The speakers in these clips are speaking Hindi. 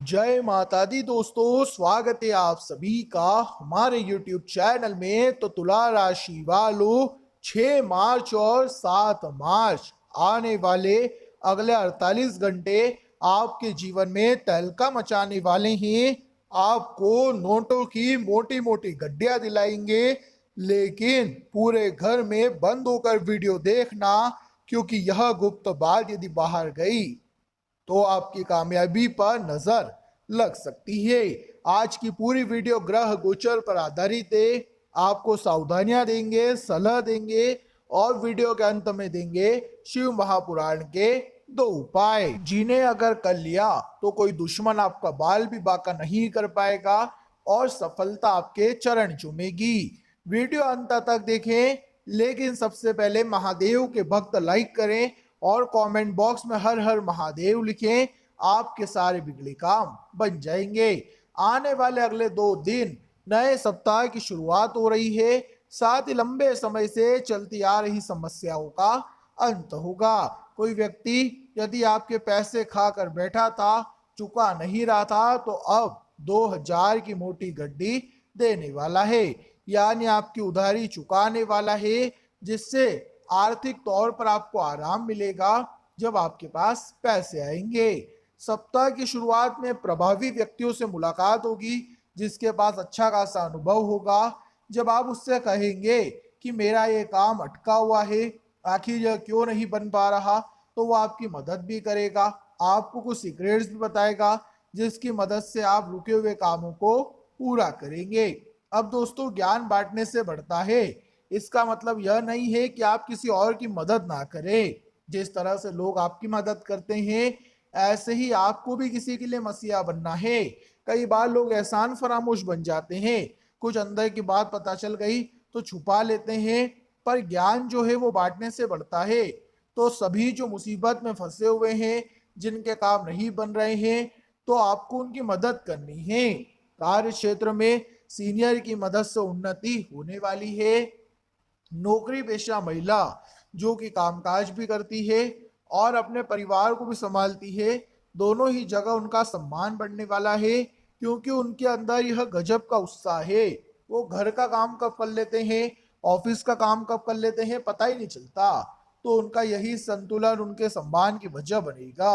जय माता दी दोस्तों, स्वागत है आप सभी का हमारे YouTube चैनल में। तो तुला राशि वालों, 6 मार्च और 7 मार्च आने वाले अगले 48 घंटे आपके जीवन में तहलका मचाने वाले हैं। आपको नोटों की मोटी मोटी गड्डियां दिलाएंगे, लेकिन पूरे घर में बंद होकर वीडियो देखना, क्योंकि यह गुप्त बात यदि बाहर गई तो आपकी कामयाबी पर नजर लग सकती है। आज की पूरी वीडियो ग्रह गोचर पर आधारित है। आपको सावधानियां देंगे, सलाह देंगे और वीडियो के अंत में देंगे शिव महापुराण के 2 उपाय, जिन्हें अगर कर लिया तो कोई दुश्मन आपका बाल भी बांका नहीं कर पाएगा और सफलता आपके चरण चूमेगी। वीडियो अंत तक देखें, लेकिन सबसे पहले महादेव के भक्त लाइक करें और कमेंट बॉक्स में हर हर महादेव लिखें। आपके सारे बिगड़े काम बन जाएंगे। आने वाले अगले 2 दिन नए सप्ताह की शुरुआत हो रही है, साथ ही लंबे समय से चलती आ रही समस्याओं का अंत होगा। कोई व्यक्ति यदि आपके पैसे खाकर बैठा था, चुका नहीं रहा था, तो अब 2000 की मोटी गड्डी देने वाला है, यानी आपकी उधारी चुकाने वाला है, जिससे आर्थिक तौर पर आपको आराम मिलेगा जब आपके पास पैसे आएंगे। सप्ताह की शुरुआत में प्रभावी व्यक्तियों से मुलाकात होगी, जिसके पास अच्छा खासा अनुभव होगा। जब आप उससे कहेंगे कि मेरा ये काम अटका हुआ है, आखिर यह क्यों नहीं बन पा रहा, तो वो आपकी मदद भी करेगा, आपको कुछ सीक्रेट्स भी बताएगा, जिसकी मदद से आप रुके हुए कामों को पूरा करेंगे। अब दोस्तों, ज्ञान बांटने से बढ़ता है। इसका मतलब यह नहीं है कि आप किसी और की मदद ना करें। जिस तरह से लोग आपकी मदद करते हैं, ऐसे ही आपको भी किसी के लिए मसीहा बनना है। कई बार लोग एहसान फरामोश बन जाते हैं, कुछ अंदर की बात पता चल गई तो छुपा लेते हैं, पर ज्ञान जो है वो बांटने से बढ़ता है। तो सभी जो मुसीबत में फंसे हुए हैं, जिनके काम नहीं बन रहे हैं, तो आपको उनकी मदद करनी है। कार्य क्षेत्र में सीनियर की मदद से उन्नति होने वाली है। नौकरी पेशा महिला जो कि कामकाज भी करती है और अपने परिवार को भी संभालती है, दोनों ही जगह उनका सम्मान बढ़ने वाला है, क्योंकि उनके अंदर यह गजब का उत्साह है। वो घर का काम कब कर लेते हैं, ऑफिस का काम कब कर लेते हैं, पता ही नहीं चलता। तो उनका यही संतुलन उनके सम्मान की वजह बनेगा।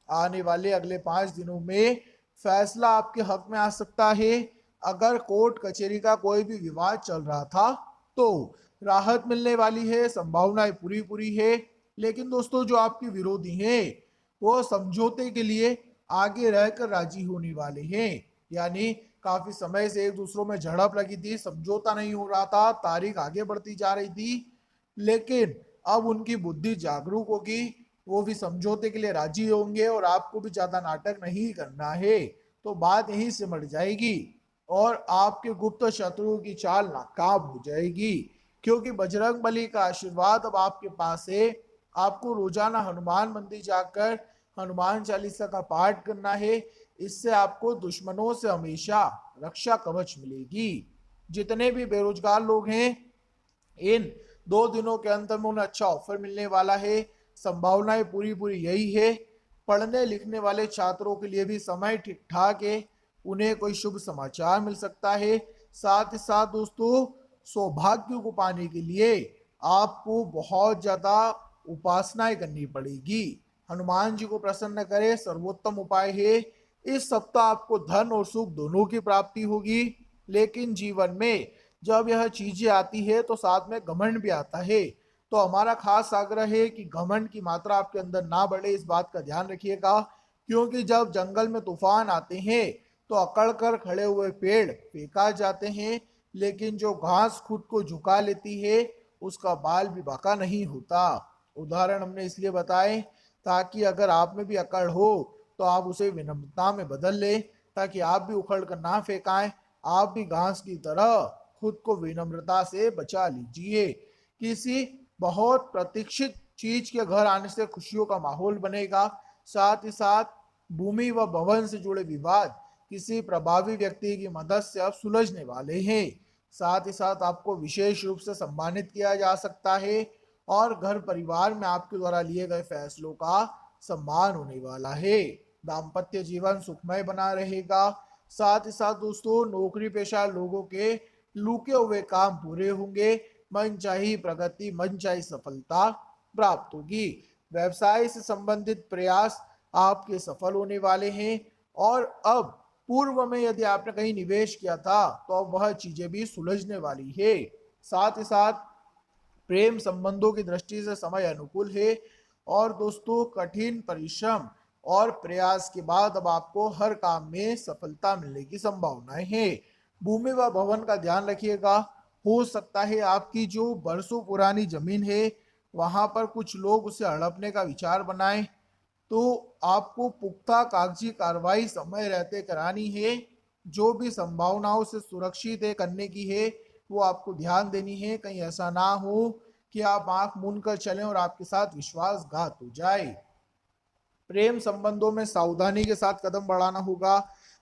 आने वाले अगले 5 दिनों में फैसला आपके हक में आ सकता है। अगर कोर्ट कचहरी का कोई भी विवाद चल रहा था, तो राहत मिलने वाली है, संभावनाएं पूरी पूरी है। लेकिन दोस्तों, जो आपके विरोधी हैं, वो समझौते के लिए आगे रहकर राजी होने वाले हैं। यानी काफी समय से एक दूसरों में झड़प लगी थी, समझौता नहीं हो रहा था, तारीख आगे बढ़ती जा रही थी, लेकिन अब उनकी बुद्धि जागरूक होगी, वो भी समझौते के लिए राजी होंगे और आपको भी ज्यादा नाटक नहीं करना है। तो बात यहीं सिमट जाएगी और आपके गुप्त शत्रुओं की चाल नाकाम हो जाएगी, क्योंकि बजरंग बली का आशीर्वाद अब आपके पास है। आपको रोजाना हनुमान मंदिर जाकर हनुमान चालीसा का पाठ करना है। इससे आपको दुश्मनों से हमेशा रक्षा कवच मिलेगी। जितने भी बेरोजगार लोग हैं, इन 2 दिनों के अंत में उन्हें अच्छा ऑफर मिलने वाला है। संभावनाएं पूरी पूरी यही है। पढ़ने लिखने वाले छात्रों के लिए भी समय ठीक ठाक है, उन्हें कोई शुभ समाचार मिल सकता है। साथ ही साथ दोस्तों, सौभाग्य को पाने के लिए आपको बहुत ज्यादा उपासनाएं करनी पड़ेगी। हनुमान जी को प्रसन्न करें, सर्वोत्तम उपाय है। इस सप्ताह आपको धन और सुख दोनों की प्राप्ति होगी, लेकिन जीवन में जब यह चीजें आती है तो साथ में घमंड भी आता है। तो हमारा खास आग्रह है कि घमंड की मात्रा आपके अंदर ना बढ़े, इस बात का ध्यान रखिएगा, क्योंकि जब जंगल में तूफान आते हैं तो अकड़ कर खड़े हुए पेड़ फेंका जाते हैं, लेकिन जो घास खुद को झुका लेती है, उसका बाल भी बांका नहीं होता। उदाहरण हमने इसलिए बताए ताकि अगर आप में भी अकड़ हो तो आप उसे विनम्रता में बदल लें, ताकि आप भी उखड़ कर ना फेंकाएं, आप भी घास की तरह खुद को विनम्रता से बचा लीजिए। किसी बहुत प्रतीक्षित चीज के घर आने से खुशियों का माहौल बनेगा। साथ ही साथ भूमि व भवन से जुड़े विवाद किसी प्रभावी व्यक्ति की मदद से अब सुलझने वाले हैं। साथ ही साथ आपको विशेष रूप से सम्मानित किया जा सकता है और घर परिवार में आपके द्वारा लिए गए फैसलों का सम्मान होने वाला है। दाम्पत्य जीवन सुखमय बना रहेगा। साथ ही साथ दोस्तों नौकरी पेशा लोगों के लुके हुए काम पूरे होंगे। मनचाही प्रगति, मनचाही सफलता प्राप्त होगी। व्यवसाय से संबंधित प्रयास आपके सफल होने वाले हैं। और अब पूर्व में यदि आपने कहीं निवेश किया था तो अब वह चीजें भी सुलझने वाली है। साथ ही साथ प्रेम संबंधों की दृष्टि से समय अनुकूल है। और दोस्तों कठिन परिश्रम और प्रयास के बाद अब आपको हर काम में सफलता मिलने की संभावनाएं हैं। भूमि व भवन का ध्यान रखिएगा। हो सकता है आपकी जो बरसों पुरानी जमीन है वहां पर कुछ लोग उसे हड़पने का विचार बनाएं, तो आपको पुख्ता कागजी कार्रवाई समय रहते करानी है। जो भी संभावनाओं से सुरक्षित है करने की है वो आपको ध्यान देनी है। कहीं ऐसा ना हो कि आप आंख मूंद कर चलें और आपके साथ विश्वासघात हो जाए। प्रेम संबंधों में सावधानी के साथ कदम बढ़ाना होगा।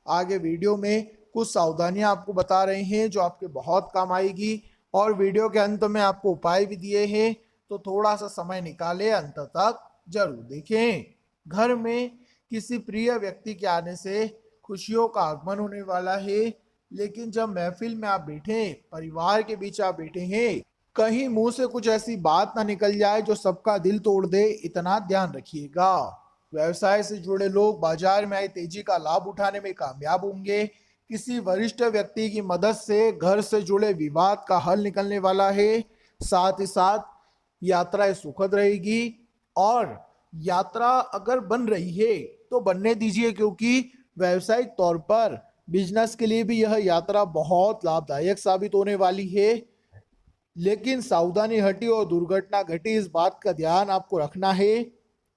आगे वीडियो में कुछ सावधानियां आपको बता रहे हैं जो आपके बहुत काम आएगी। और वीडियो के अंत में आपको उपाय भी दिए हैं, तो थोड़ा सा समय निकालें, अंत तक जरूर देखें। घर में किसी प्रिय व्यक्ति के आने से खुशियों का आगमन होने वाला है। लेकिन जब महफिल में आप बैठे, परिवार के बीच आप बैठे हैं, कहीं मुंह से कुछ ऐसी बात ना निकल जाए जो सबका दिल तोड़ दे, इतना ध्यान रखिएगा। व्यवसाय से जुड़े लोग बाजार में आई तेजी का लाभ उठाने में कामयाब होंगे। किसी वरिष्ठ व्यक्ति की मदद से घर से जुड़े विवाद का हल निकलने वाला है। साथ ही साथ यात्राएं सुखद रहेगी। और यात्रा अगर बन रही है तो बनने दीजिए, क्योंकि व्यवसायिक तौर पर बिजनेस के लिए भी यह यात्रा बहुत लाभदायक साबित होने वाली है। लेकिन सावधानी हटी और दुर्घटना घटी, इस बात का ध्यान आपको रखना है।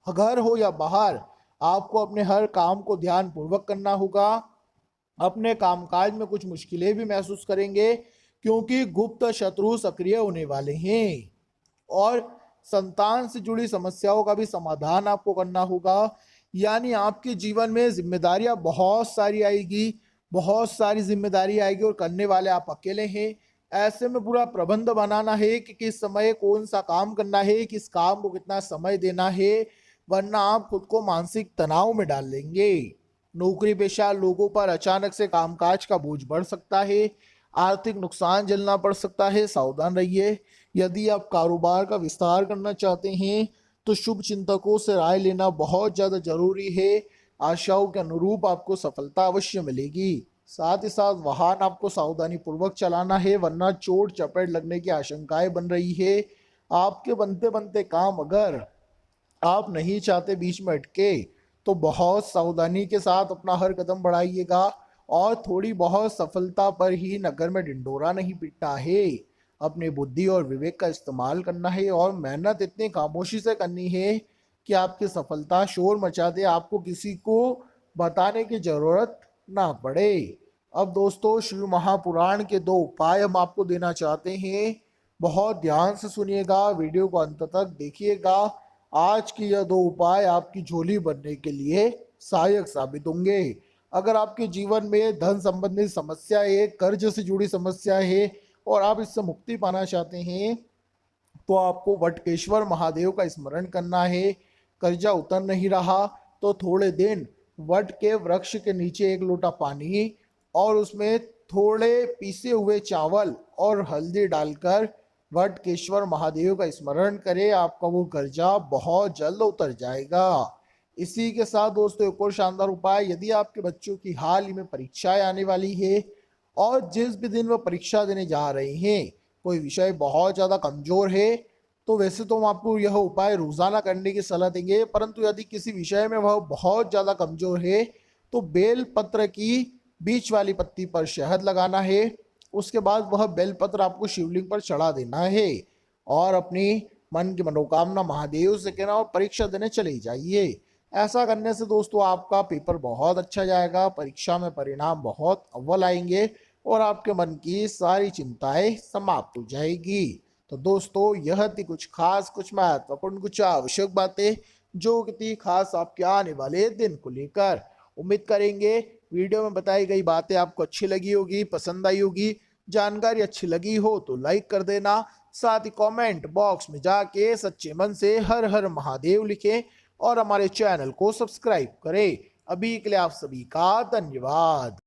घर हो या बाहर, आपको अपने हर काम को ध्यान पूर्वक करना होगा। अपने कामकाज में कुछ मुश्किलें भी महसूस करेंगे, क्योंकि गुप्त शत्रु सक्रिय होने वाले हैं। और संतान से जुड़ी समस्याओं का भी समाधान आपको करना होगा। यानी आपके जीवन में जिम्मेदारियां बहुत सारी आएगी, बहुत सारी जिम्मेदारी आएगी और करने वाले आप अकेले हैं। ऐसे में पूरा प्रबंध बनाना है कि किस समय कौन सा काम करना है, किस काम को कितना समय देना है, वरना आप खुद को मानसिक तनाव में डाल लेंगे। नौकरी पेशा लोगों पर अचानक से कामकाज का बोझ बढ़ सकता है, आर्थिक नुकसान झेलना पड़ सकता है, सावधान रहिए। यदि आप कारोबार का विस्तार करना चाहते हैं तो शुभ चिंतकों से राय लेना बहुत ज़्यादा जरूरी है। आशाओं के अनुरूप आपको सफलता अवश्य मिलेगी। साथ ही साथ वाहन आपको सावधानी पूर्वक चलाना है, वरना चोट चपेट लगने की आशंकाएं बन रही है। आपके बनते बनते काम अगर आप नहीं चाहते बीच में अटके, तो बहुत सावधानी के साथ अपना हर कदम बढ़ाइएगा। और थोड़ी बहुत सफलता पर ही नगर में ढिंढोरा नहीं पीटना है। अपनी बुद्धि और विवेक का इस्तेमाल करना है और मेहनत इतनी खामोशी से करनी है कि आपकी सफलता शोर मचा दे, आपको किसी को बताने की जरूरत ना पड़े। अब दोस्तों शिव महापुराण के 2 उपाय हम आपको देना चाहते हैं। बहुत ध्यान से सुनिएगा, वीडियो को अंत तक देखिएगा। आज की यह 2 उपाय आपकी झोली बनने के लिए सहायक साबित होंगे। अगर आपके जीवन में धन संबंधित समस्या है, कर्ज से जुड़ी समस्या है और आप इससे मुक्ति पाना चाहते हैं, तो आपको वटकेश्वर महादेव का स्मरण करना है। कर्जा उतर नहीं रहा तो थोड़े दिन वट के वृक्ष के नीचे 1 लोटा पानी और उसमें थोड़े पीसे हुए चावल और हल्दी डालकर वटकेश्वर महादेव का स्मरण करें। आपका वो कर्जा बहुत जल्द उतर जाएगा। इसी के साथ दोस्तों एक और शानदार उपाय, यदि आपके बच्चों की हाल ही में परीक्षाएं आने वाली है और जिस भी दिन वह परीक्षा देने जा रहे हैं कोई विषय बहुत ज़्यादा कमजोर है, तो वैसे तो हम आपको यह उपाय रोजाना करने की सलाह देंगे, परंतु यदि किसी विषय में वह बहुत ज़्यादा कमजोर है तो बेल पत्र की बीच वाली पत्ती पर शहद लगाना है। उसके बाद वह बेल पत्र आपको शिवलिंग पर चढ़ा देना है और अपनी मन की मनोकामना महादेव से कहना और परीक्षा देने चले जाइए। ऐसा करने से दोस्तों आपका पेपर बहुत अच्छा जाएगा, परीक्षा में परिणाम बहुत अव्वल आएंगे और आपके मन की सारी चिंताएं समाप्त हो जाएगी। तो दोस्तों यह थी कुछ खास, कुछ महत्वपूर्ण, कुछ आवश्यक बातें जो कि थी खास आपके आने वाले दिन को लेकर। उम्मीद करेंगे वीडियो में बताई गई बातें आपको अच्छी लगी होगी, पसंद आई होगी। जानकारी अच्छी लगी हो तो लाइक कर देना, साथ ही कमेंट बॉक्स में जाके सच्चे मन से हर हर महादेव लिखें और हमारे चैनल को सब्सक्राइब करें। अभी के लिए आप सभी का धन्यवाद।